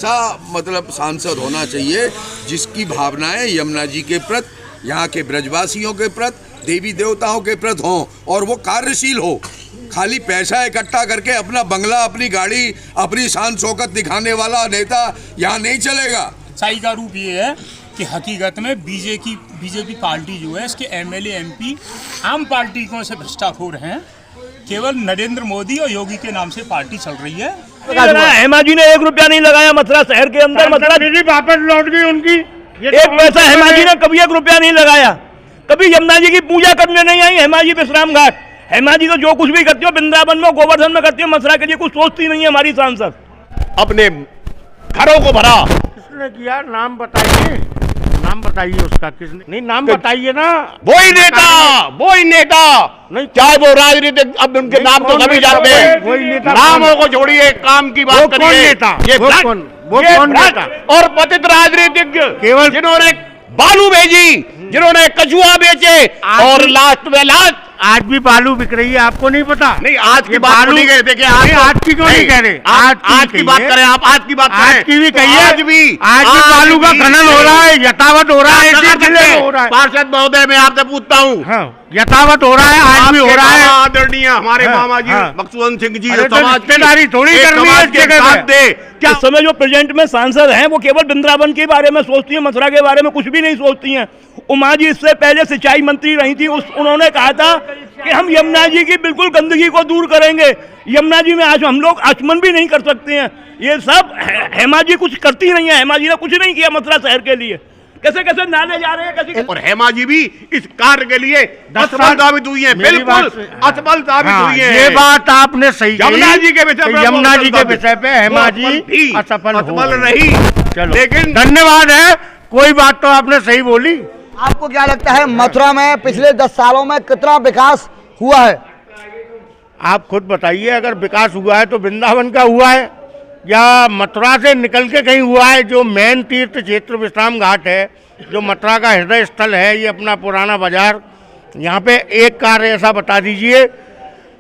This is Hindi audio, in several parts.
ऐसा मतलब सांसद होना चाहिए जिसकी भावनाएं यमुना जी के प्रति, यहाँ के ब्रजवासियों के प्रति, देवी देवताओं के प्रति हों और वो कार्यशील हो। खाली पैसा इकट्ठा करके अपना बंगला, अपनी गाड़ी, अपनी शान शौकत दिखाने वाला नेता यहाँ नहीं चलेगा। सच्चाई का रूप ये है कि हकीकत में बीजेपी पार्टी जो है, इसके एमएलए एमपी आम पार्टियों से भ्रष्टाखोर हैं। केवल नरेंद्र मोदी और योगी के नाम से पार्टी चल रही है। हेमा जी ने 1 रुपया नहीं लगाया मथुरा शहर के अंदर, मथुरा वापस लौट गई उनकी। एक पैसा हेमा जी ने कभी 1 रुपया नहीं लगाया। कभी यमुना जी की पूजा करने नहीं आई हेमा जी विश्राम घाट। हेमा जी तो जो कुछ भी करती हो वृंदावन में, गोवर्धन में करती हो, मथुरा के लिए कुछ सोचती नहीं है हमारी सांसद। अपने घरों को भरा। किसने किया? नाम बताइए, नाम बताइए उसका। किसने? नहीं, नाम बताइए ना। वही नेता नहीं, चाहे वो राजनीतिक, अब उनके नाम तो सभी जानते हैं। नामों को छोड़िए, काम की बात करिए। ये कौन नेता? और पतित राजनीतिज्ञ केवल जिन्होंने बालू भेजी, जिन्होंने कछुआ बेचे, और लास्ट में आज भी बालू बिक रही है, आपको नहीं पता? नहीं, आज की बात नहीं कह रहे। देखिए आज की क्यों नहीं कह रहे? आज की बात करें आप, आज की बात करें। आज की भी कहिए। आज भी बालू का खनन हो रहा है, यथावत हो रहा है। पार्षद महोदय, मैं आपसे पूछता हूँ, यथावत हो रहा है, आज भी हो रहा है। आदरणीय हमारे मामा जी बख्शुवंत सिंह जी रिश्तेदारी थोड़ी करनी है के साथ दे। क्या इस समय जो प्रेजेंट में सांसद हैं वो केवल वृंदावन के बारे में सोचती है, मथुरा के बारे में कुछ भी नहीं सोचती हैं। उमा जी इससे पहले सिंचाई मंत्री रही थी, उन्होंने कहा था कि हम यमुना जी की बिल्कुल गंदगी को दूर करेंगे। यमुना जी में आज हम लोग आचमन भी नहीं कर सकते हैं। ये सब हेमा जी कुछ करती नहीं है। हेमा जी ने कुछ नहीं किया मथुरा शहर के लिए। कैसे कैसे नाले जा रहे हैं, कैसे। और हेमा जी भी इस कार्य के लिए असफल साबित हुई है, बिल्कुल असफल साबित हुई है। ये बात आपने सही कही। यमुना जी के विषय पे हेमा जी असफल रही। लेकिन धन्यवाद है, कोई बात तो आपने सही बोली। आपको क्या लगता है मथुरा में पिछले 10 सालों में कितना विकास हुआ है? आप खुद बताइए। अगर विकास हुआ है तो वृंदावन का हुआ है या मथुरा से निकल के कहीं हुआ है? जो मेन तीर्थ क्षेत्र विश्राम घाट है, जो मथुरा का हृदय स्थल है, ये अपना पुराना बाजार, यहाँ पे एक कार्य ऐसा बता दीजिए।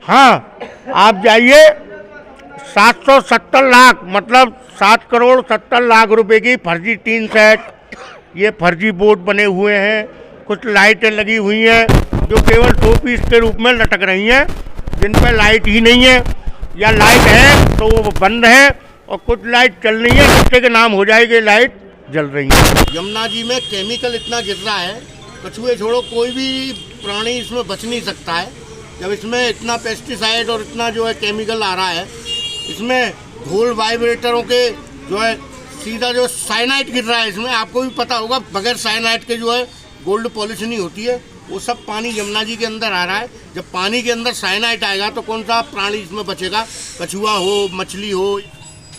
हाँ, आप जाइए, 770 लाख मतलब 7 करोड़ 70 लाख रुपए की फर्जी टीन सेट, ये फर्जी बोर्ड बने हुए हैं, कुछ लाइटें लगी हुई हैं जो केवल 2 पीस के रूप में लटक रही हैं, जिन पर लाइट ही नहीं है, या लाइट है तो वो बंद है, और कुछ लाइट चल रही है, जिससे के नाम हो जाएगी लाइट जल रही है। यमुना जी में केमिकल इतना गिर रहा है, कछुए छोड़ो कोई भी प्राणी इसमें बच नहीं सकता है। जब इसमें इतना पेस्टिसाइड और इतना जो है केमिकल आ रहा है, इसमें धूल वाइब्रेटरों के जो है सीधा जो साइनाइड गिर रहा है इसमें। आपको भी पता होगा, बगैर साइनाइड के जो है गोल्ड पॉलिश नहीं होती है, वो सब पानी यमुना जी के अंदर आ रहा है। जब पानी के अंदर साइनाइड आएगा तो कौन सा प्राणी इसमें बचेगा? कछुआ हो, मछली हो।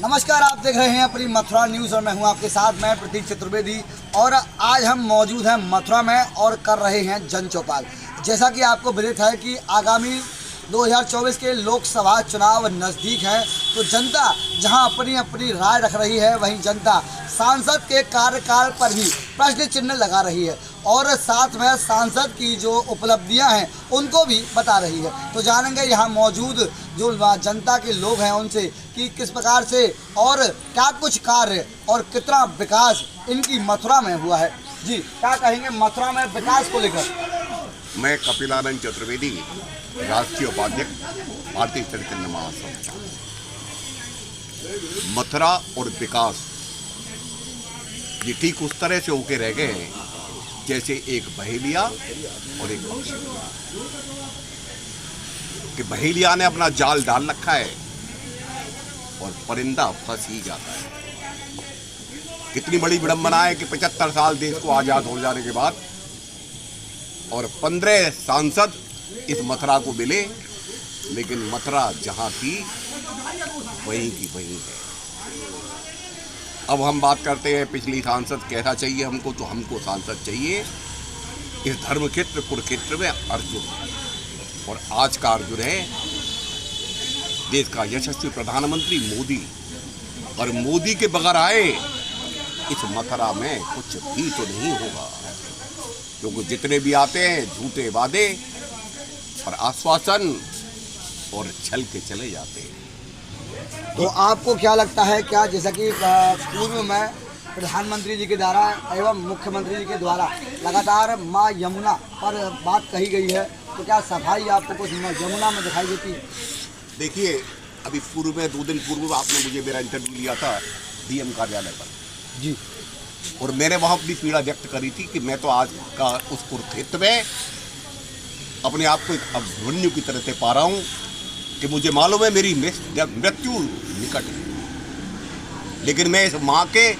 नमस्कार, आप देख रहे हैं अपनी मथुरा न्यूज़ और मैं हूं आपके साथ, मैं प्रतीक चतुर्वेदी। और आज हम मौजूद हैं मथुरा में और कर रहे हैं जन चौपाल। जैसा कि आपको विदित है कि आगामी 2024 के लोकसभा चुनाव नज़दीक हैं, तो जनता जहां अपनी अपनी राय रख रही है, वहीं जनता सांसद के कार्यकाल पर भी प्रश्न चिन्ह लगा रही है और साथ में सांसद की जो उपलब्धियां हैं उनको भी बता रही है। तो जानेंगे यहाँ मौजूद जो जनता के लोग हैं उनसे कि किस प्रकार से और क्या कुछ कार्य और कितना विकास इनकी मथुरा में हुआ है। जी, क्या कहेंगे मथुरा में विकास को लेकर? मैं कपिलानंद चतुर्वेदी, राष्ट्रीय उपाध्यक्ष भारतीय चैतन्य महासभा। मथुरा और विकास ये ठीक उस तरह से होके रह गए हैं जैसे एक बहेलिया और एक पक्षी। कि बहेलिया ने अपना जाल डाल रखा है और परिंदा फंस ही जाता है। कितनी बड़ी विडंबना है कि 75 साल देश को आजाद हो जाने के बाद और 15 सांसद इस मथुरा को मिले, लेकिन मथुरा जहां थी वहीं की वहीं है। अब हम बात करते हैं पिछली सांसद कैसा चाहिए हमको, तो हमको सांसद चाहिए इस धर्म क्षेत्र कुरुक्षेत्र में अर्जुन, और आज का अर्जुन है देश का यशस्वी प्रधानमंत्री मोदी। और मोदी के बगैर आए इस मथुरा में कुछ भी तो नहीं होगा, क्योंकि जितने भी आते हैं झूठे वादे और आश्वासन और छल के चले जाते हैं। तो आपको क्या लगता है, क्या जैसा कि पूर्व में प्रधानमंत्री जी के द्वारा एवं मुख्यमंत्री जी के द्वारा लगातार माँ यमुना पर बात कही गई है, तो क्या सफाई आपको कुछ यमुना में दिखाई देती है? देखिए, अभी पूर्व में 2 दिन पूर्व आपने मुझे मेरा इंटरव्यू लिया था डीएम कार्यालय पर जी, और मैंने वहाँ अपनी पीड़ा व्यक्त करी थी कि मैं तो आज का उस कुरुक्षेत्र में अपने आप को एक अभिमन्यु की तरह से पा रहा हूँ कि मुझे मालूम है मेरी मृत्यु निकट है, लेकिन मैं इस माँ के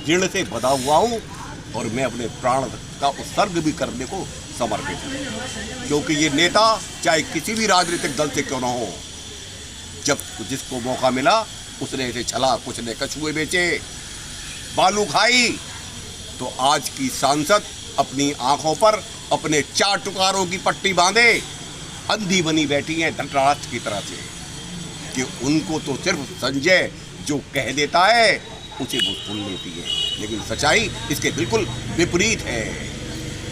ऋण से बंधा हुआ हूँ और मैं अपने प्राण का उत्सर्ग भी करने को समर्पित हूँ, क्योंकि ये नेता चाहे किसी भी राजनीतिक दल से क्यों ना हो, जब जिसको मौका मिला उसने ऐसे छला, कुछ ने कछुए बेचे, बालू खाई, तो आज की सांसद अपनी आंखों पर अपने 4 टुकारों की पट्टी बांधे अंधी बनी बैठी हैं धृतराष्ट्र की तरह से, कि उनको तो सिर्फ संजय जो कह देता है उसे वो सुन लेती है, लेकिन सच्चाई इसके बिल्कुल विपरीत है।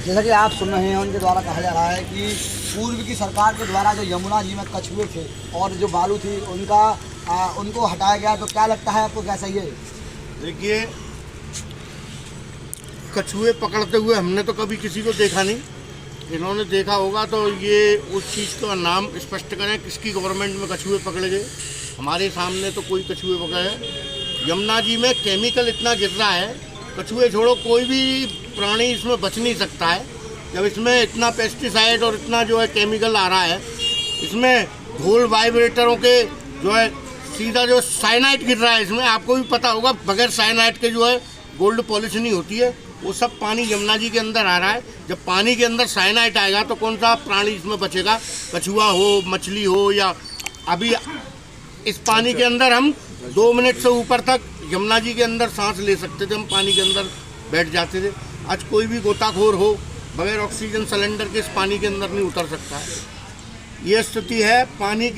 जैसा कि आप सुन रहे हैं, उनके द्वारा कहा जा रहा है कि पूर्व की सरकार के द्वारा जो यमुना जी में कछुए थे और जो बालू थी उनको हटाया गया, तो क्या लगता है आपको, क्या सही है? देखिए, कछुए पकड़ते हुए हमने तो कभी किसी को देखा नहीं, इन्होंने देखा होगा तो ये उस चीज़ का नाम स्पष्ट करें, किसकी गवर्नमेंट में कछुए पकड़े गए। हमारे सामने तो कोई कछुए पकड़े हैं। यमुना जी में केमिकल इतना गिर रहा है, कछुए छोड़ो कोई भी प्राणी इसमें बच नहीं सकता है, जब इसमें इतना पेस्टिसाइड और इतना जो है केमिकल आ रहा है, इसमें ढोल वाइब्रेटरों के जो है सीधा जो साइनाइड गिर रहा है इसमें, आपको भी पता होगा बगैर साइनाइड के जो है गोल्ड पॉलिश नहीं होती है, वो सब पानी यमुना जी के अंदर आ रहा है। जब पानी के अंदर साइनाइड आएगा तो कौन सा प्राणी इसमें बचेगा, कछुआ हो, मछली हो, या अभी इस पानी के अंदर हम 2 मिनट से ऊपर तक यमुना जी के अंदर सांस ले सकते थे, हम पानी के अंदर बैठ जाते थे। आज कोई भी गोताखोर हो बगैर ऑक्सीजन सिलेंडर के इस पानी के अंदर नहीं उतर सकता है। ये स्थिति है पानी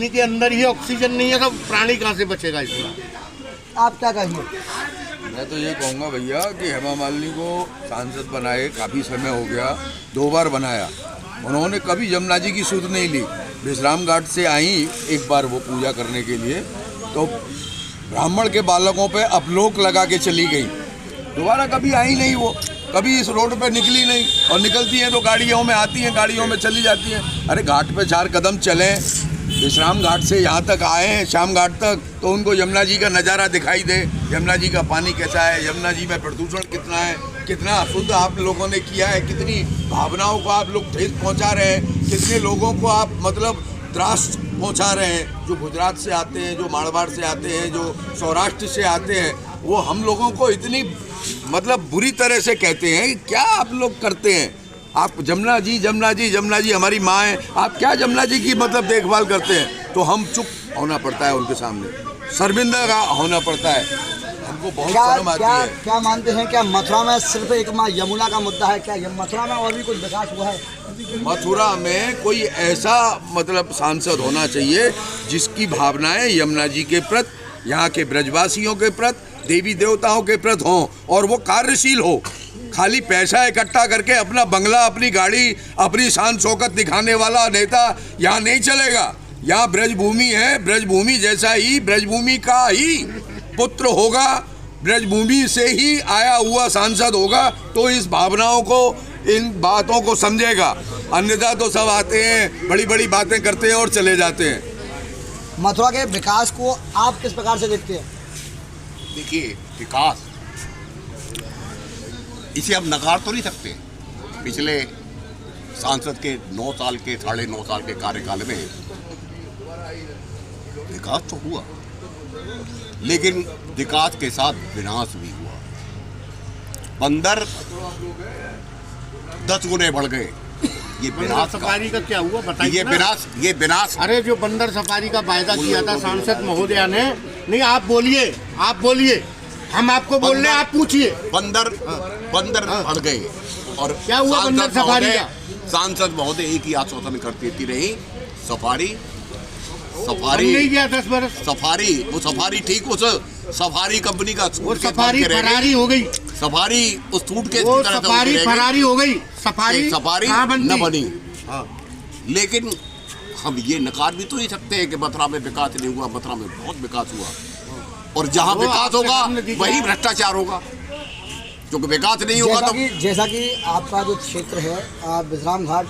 के अंदर ही ऑक्सीजन नहीं है तो प्राणी कहाँ से बचेगा इसमें? आप क्या कहेंगे? मैं तो ये कहूँगा भैया कि हेमा मालिनी को सांसद बनाए काफ़ी समय हो गया, 2 बार बनाया, उन्होंने कभी यमुना जी की सुध नहीं ली। विश्राम घाट से आई एक बार वो पूजा करने के लिए, तो ब्राह्मण के बालकों पे अपलोक लगा के चली गई, दोबारा कभी आई नहीं, वो कभी इस रोड पे निकली नहीं, और निकलती हैं तो गाड़ियों में आती हैं, गाड़ियों में चली जाती हैं। अरे घाट पे 4 कदम चलें, विश्राम घाट से यहाँ तक आए हैं शाम घाट तक, तो उनको यमुना जी का नज़ारा दिखाई दे, यमुना जी का पानी कैसा है, यमुना जी में प्रदूषण कितना है, कितना शुद्ध आप लोगों ने किया है, कितनी भावनाओं को आप लोग ठेस पहुँचा रहे हैं, कितने लोगों को आप मतलब त्रास पहुँचा रहे हैं, जो गुजरात से आते हैं, जो मारवाड़ से आते हैं, जो सौराष्ट्र से आते हैं, वो हम लोगों को इतनी मतलब बुरी तरह से कहते हैं। क्या आप लोग करते हैं? आप यमुना जी यमुना जी यमुना जी हमारी माँ है, आप क्या यमुना जी की मतलब देखभाल करते हैं? तो हम चुप होना पड़ता है उनके सामने, शर्मिंदा का होना पड़ता है, हमको बहुत शर्म आती है। क्या मानते हैं, क्या मथुरा में सिर्फ एक माँ यमुना का मुद्दा है? क्या मथुरा में और भी कुछ विकास हुआ है? मथुरा में कोई ऐसा मतलब सांसद होना चाहिए जिसकी भावनाएं यमुना जी के प्रति, यहाँ के ब्रजवासियों के प्रति, देवी देवताओं के प्रति हों, और वो कार्यशील हो। खाली पैसा इकट्ठा करके अपना बंगला, अपनी गाड़ी, अपनी शान शौकत दिखाने वाला नेता यहाँ नहीं चलेगा। यहाँ ब्रजभूमि है, ब्रजभूमि जैसा ही ब्रजभूमि का ही पुत्र होगा, ब्रजभूमि से ही आया हुआ सांसद होगा, तो इस भावनाओं को, इन बातों को समझेगा। अन्यथा तो सब आते हैं, बड़ी बड़ी बातें करते हैं और चले जाते हैं। मथुरा के विकास को आप किस प्रकार से देखते हैं? देखिए, विकास इसे अब नकार तो नहीं सकते। पिछले सांसद के 9 साल के 9.5 साल के कार्यकाल में विकास तो हुआ, लेकिन विकास के साथ विनाश भी हुआ। बंदर 10 गुने बढ़ गए। ये विनाश सफारी का क्या हुआ बताइए? ये विनाश। अरे जो बंदर सफारी का वायदा किया था सांसद महोदया ने, नहीं आप बोलिए, हम आपको बोल रहे हैं, आप पूछिए। बंदर बढ़ गए, और क्या हुआ बंदर सफारी का? सांसद महोदय एक ही आश्वासन करती रही, सफारी नहीं गया 10 बरस। वो सफारी ठीक, उस सफारी कंपनी का वो सफारी फरारी हो गई, सफारी उस सूटकेस वो की तरह सफारी फरारी हो गई, सफारी न बनी। लेकिन हम ये नकार भी तो नहीं सकते हैं कि मथुरा में विकास नहीं हुआ। मथुरा में बहुत विकास हुआ, और जहाँ विकास होगा वही भ्रष्टाचार होगा, क्योंकि विकास नहीं होगा तो। जैसा कि आपका जो क्षेत्र है विश्राम घाट,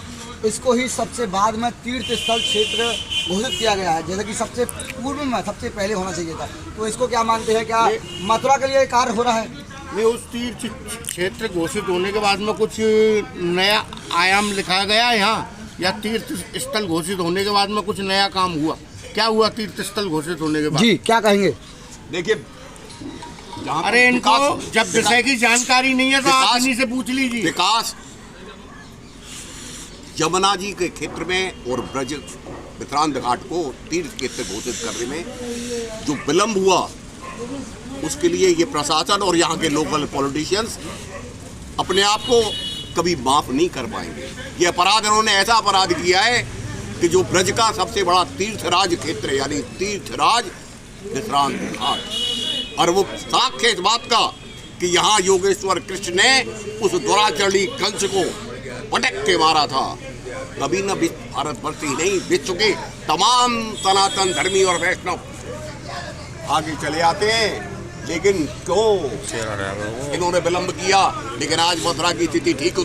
इसको ही सबसे बाद में तीर्थ स्थल क्षेत्र घोषित किया गया है, जैसा कि सबसे पूर्व में सबसे पहले होना चाहिए था। तो इसको क्या मानते हैं, क्या मथुरा के लिए कार्य हो रहा है? नहीं, उस तीर्थ क्षेत्र घोषित होने के बाद में कुछ नया आयाम लिखा गया यहाँ, या तीर्थ स्थल घोषित होने के बाद में कुछ नया काम हुआ? क्या हुआ तीर्थ स्थल घोषित होने के बाद? जी, क्या कहेंगे? देखिए, अरे इनको जब विषय की जानकारी नहीं है तो आप इन्हीं से पूछ लीजिए। विकास यमुना जी के क्षेत्र में और ब्रज विश्राम घाट को तीर्थ क्षेत्र घोषित करने में जो विलंब हुआ, उसके लिए ये प्रशासन और यहाँ के लोकल पॉलिटिशियंस अपने आप को कभी माफ नहीं कर पाएंगे। ये अपराध, इन्होंने ऐसा अपराध किया है कि जो ब्रज का सबसे बड़ा तीर्थराज क्षेत्र है, यानी तीर्थराज विश्राम घाट, और वो साक्ष्य इस बात का कि यहाँ योगेश्वर कृष्ण ने उस दुराचरणी कंस को पटक के मारा था। कभी न भारतवर्ष ही नहीं, विश्व के तमाम सनातन धर्मी और वैष्णव आगे चले आते हैं, लेकिन क्यों इन्होंने विलंब किया? लेकिन आज मथुरा की स्थिति ठीक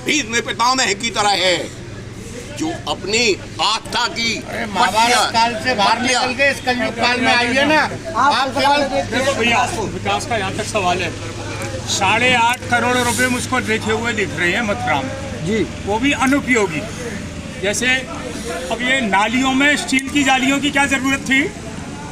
भीष्म पितामह की तरह है, जो अपनी आस्था की महाभारत काल से बाहर निकल के इस कलयुग काल में आई है ना। आप देखो भैया, विकास का यहाँ तक सवाल है, 8.5 करोड़ रुपए मुझको देखे हुए दिख रहे हैं मथुरा में जी, वो भी अनुपयोगी। जैसे अब ये नालियों में स्टील की जालियों की क्या जरूरत थी?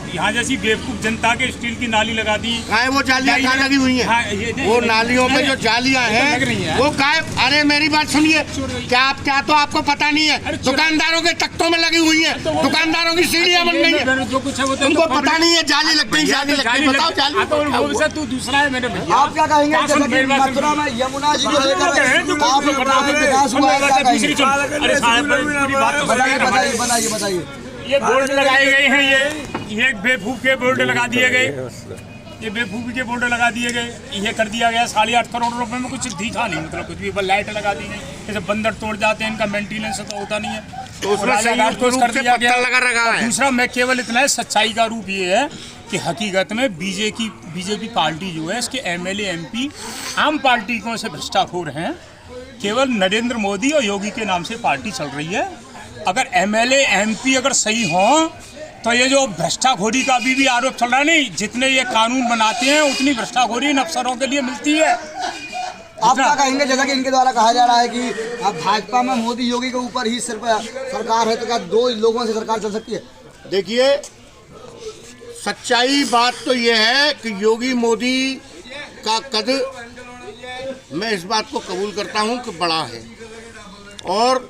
यहाँ जैसी बेवकूफ जनता के स्टील की नाली लगा दी। काय वो जालियाँ कहाँ लगी हुई हैं? हाँ, वो नालियों में जो जालियाँ हैं वो काय? अरे मेरी बात सुनिए, क्या तो आपको पता नहीं है? दुकानदारों के तख्तों में लगी हुई है, दुकानदारों की सीढ़ियाँ बन गई है, जो कुछ है वो तुमको पता नहीं है? जाली लगती है, जाली लगती है, बताओ जाली। तू दूसरा है मेरे भैया। आप क्या कहेंगे? जैसा कि मथुरा में यमुना जी को लेकर काफी विकास हुआ है, क्या कहेंगे? बताइए। ये बोर्ड लगाए गए हैं, ये बेवकूफ के बोर्ड लगा दिए गए, ये बेवकूफ़ी के बोर्ड लगा दिए गए, ये कर दिया गया। 8.5 करोड़ रुपए में कुछ दिखा नहीं, मतलब कुछ भी, बस लाइट लगा दी गई। जैसे बंदर तोड़ जाते हैं, इनका मेंटेनेंस तो होता नहीं है, तो उसमें कर दिया गया। लगा रखा है। दूसरा, मैं केवल इतना है, सच्चाई का रूप ये है कि हकीकत में बीजेपी पार्टी जो है, इसके MLA MP आम पार्टियों से भ्रष्टाखोर हैं। केवल नरेंद्र मोदी और योगी के नाम से पार्टी चल रही है। अगर MLA MP अगर सही हों तो ये जो भ्रष्टाखोरी का भी आरोप चल रहा है, नहीं, जितने ये कानून बनाते हैं उतनी भ्रष्टाखोरी इन अफसरों के लिए मिलती है। आप क्या कहेंगे? जैसा कि इनके द्वारा कहा जा रहा है कि अब भाजपा में मोदी योगी के ऊपर ही सिर्फ सरकार है, तो क्या 2 लोगों से सरकार चल सकती है? देखिए, सच्चाई बात तो ये है कि योगी मोदी का कद, मैं इस बात को कबूल करता हूँ कि बड़ा है, और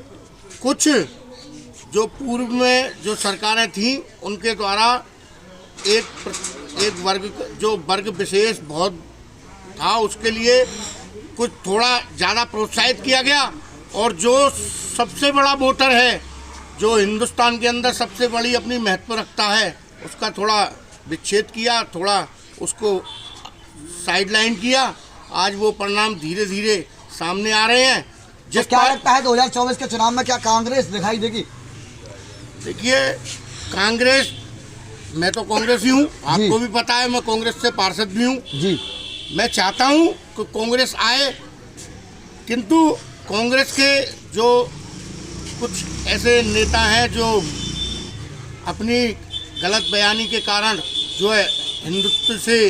कुछ जो पूर्व में जो सरकारें थीं उनके द्वारा एक वर्ग विशेष बहुत था, उसके लिए कुछ थोड़ा ज़्यादा प्रोत्साहित किया गया, और जो सबसे बड़ा वोटर है, जो हिंदुस्तान के अंदर सबसे बड़ी अपनी महत्व रखता है, उसका थोड़ा विच्छेद किया, थोड़ा उसको साइडलाइन किया। आज वो परिणाम धीरे धीरे सामने आ रहे हैं। तो क्या लगता है 2024 के चुनाव में क्या कांग्रेस दिखाई देगी? देखिए, कांग्रेस, मैं तो कांग्रेसी हूँ, आपको भी पता है, मैं कांग्रेस से पार्षद भी हूँ जी। मैं चाहता हूँ कि कांग्रेस आए, किंतु कांग्रेस के जो कुछ ऐसे नेता हैं जो अपनी गलत बयानी के कारण जो है हिंदुत्व से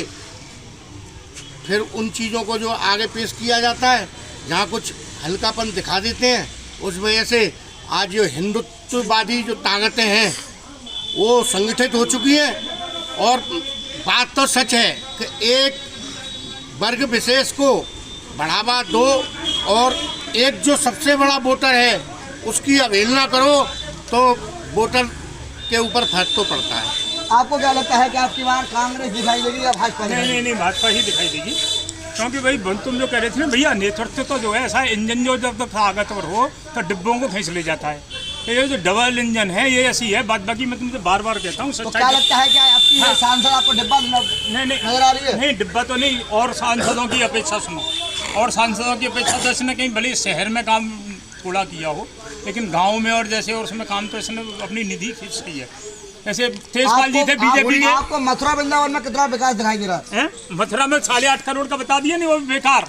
फिर उन चीज़ों को जो आगे पेश किया जाता है, जहाँ कुछ हल्कापन दिखा देते हैं, उस वजह से आज जो हिंदुत्ववादी जो ताकतें हैं वो संगठित हो चुकी हैं। और बात तो सच है कि एक वर्ग विशेष को बढ़ावा दो और एक जो सबसे बड़ा वोटर है उसकी अवहेलना करो तो वोटर के ऊपर फर्क तो पड़ता है। आपको क्या लगता है कि आपकी बार कांग्रेस दिखाई देगी या भाजपा? नहीं, भाजपा ही दिखाई देगी, क्योंकि भाई तुम जो कह रहे थे ना भैया, नेतृत्व तो जो है ऐसा इंजन जो जब तक आगतवर हो तो डिब्बों को खींच ले जाता है। ये जो डबल इंजन है ये ऐसी है। बात बाकी मैं तुमसे बार बार कहता हूँ, तो क्या लगता है, क्या आपकी सांसद आपको डिब्बा नजर आ रही है? नहीं, डिब्बा तो नहीं, और सांसदों की अपेक्षा सुनो, और सांसदों की अपेक्षा तो इसने कहीं भले शहर में काम थोड़ा किया हो, लेकिन गांव में और जैसे और उसमें काम तो इसने अपनी निधि खींच ली है। जैसे तेजपाल जी थे बीजेपी के। आपको मथुरा वृंदावन में कितना विकास दिखाई दे रहा है? मथुरा में 8.5 करोड़ का बता दिया नहीं, वो बेकार।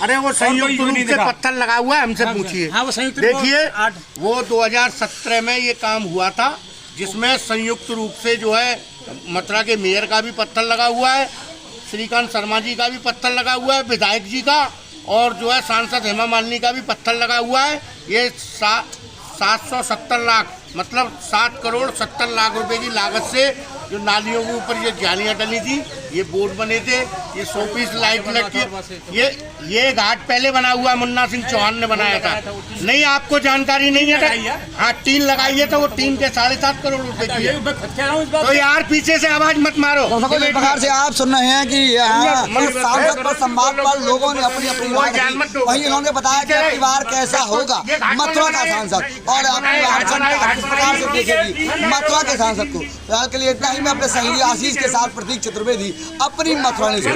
अरे वो संयुक्त कोई रूप नहीं से देखा। पत्थर लगा हुआ है, हमसे हाँ, पूछिए। हाँ, वो संयुक्त देखिए रूप- वो 2017 में ये काम हुआ था, जिसमें संयुक्त रूप से जो है मथुरा के मेयर का भी पत्थर लगा हुआ है, श्रीकांत शर्मा जी का भी पत्थर लगा हुआ है, विधायक जी का, और जो है सांसद हेमा मालिनी का भी पत्थर लगा हुआ है। ये 770 लाख मतलब 7 करोड़ 70 लाख रुपए की लागत से जो नालियों के ऊपर ये जालियां डली थी, ये बोर्ड बने थे, ये 100 पीस लाइट लग के ये घाट पहले बना हुआ मुन्ना सिंह चौहान ने बनाया था। नहीं, आपको जानकारी नहीं है? हाँ, टीन लगाई है, तो वो टीन के 7.5 करोड़ रुपए की है। तो यार पीछे से आवाज मत मारो। दर्शकों, इस प्रकार से आप सुन रहे हैं कि यहाँ इस सांसद पर संवाद पर लोगों ने अपनी अपनी राय रखी। वहीं इन्होंने बताया कि अगली बार कैसा होगा मथुरा का सांसद और अपनी जनता किस प्रकार से देखेगी मथुरा के सांसद को। फिलहाल के लिए इतना ही। मैं अपने सहयोगी आशीष के साथ प्रतीक चतुर्वेदी, अपनी मथुरा न्यूज़।